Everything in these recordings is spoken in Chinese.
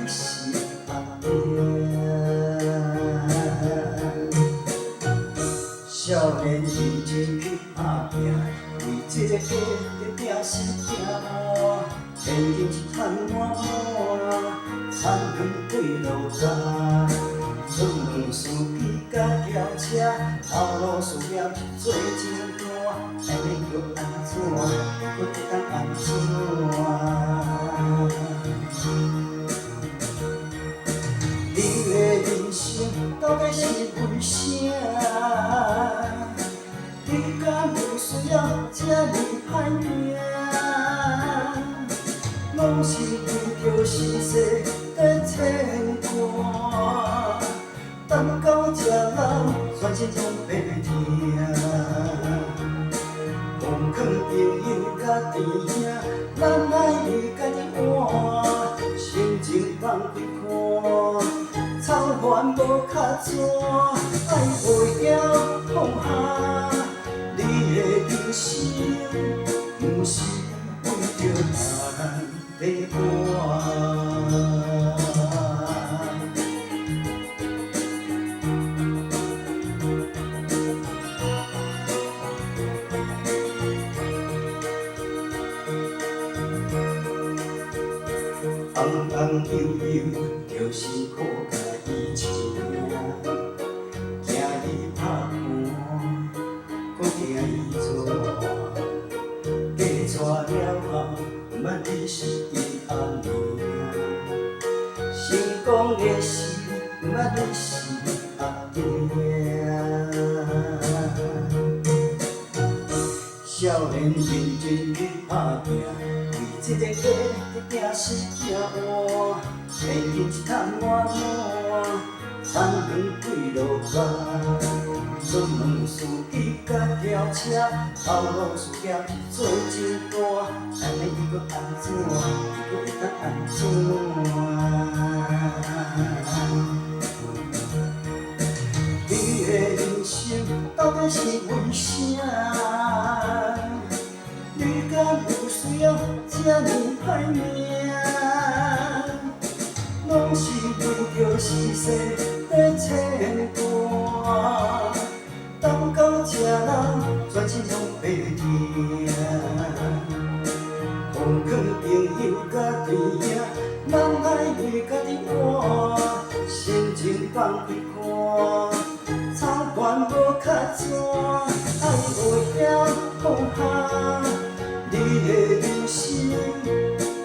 是阿爹。少年认真去打拼，为这个家在拼死拼活，现金一赚满满，田园过路大。出门司机甲轿车，头路事业做真大，安尼叫安怎？搁会当安怎？你的人生到底是为啥？你敢有需要这呢歹命？拢是为着世世在牵挂，等到这老，全身拢白疼。奉劝朋友甲弟兄，咱爱为家己活，心情放开看，草原无较蛇，爱袂晓放下。你的人生，不是为着他人在活。红红悠悠，着辛苦甲伊穿，惊伊拍汗，搁惊伊做。嫁娶了后，毋捌你是伊阿娘，成功的时，毋捌你是阿爹。少年认真去打拼。这个家在拼死拼活，现金一赚满满，田园过路大。出门司机甲轿车，头路事业做真大，安尼伊搁安怎？伊搁会当安怎？你的人生到底是为啥？你敢有需要这呢歹命？拢是为着世世在牵挂，等到这老，全身拢白疼。奉劝朋友甲弟兄，咱爱为家己活，心情放开看，草原无较蛇，爱袂晓放下。你的人生，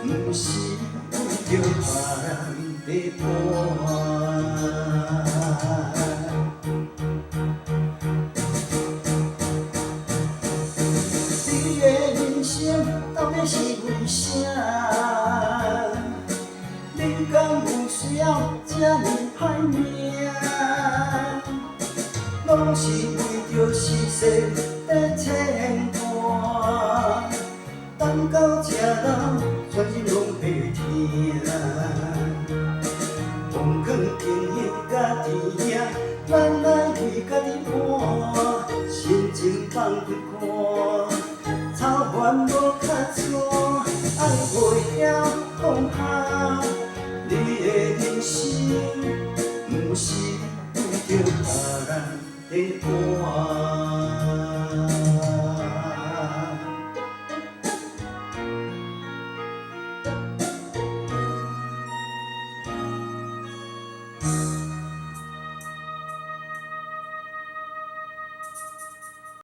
不是为着他人在活。你的人生到底是为啥？你敢有需要这呢歹命？拢是为着世世在牵挂。等到这老，全身拢白疼。奉劝朋友甲弟兄，咱爱为家己活，心情放开看，草原无较蛇，爱袂晓放下。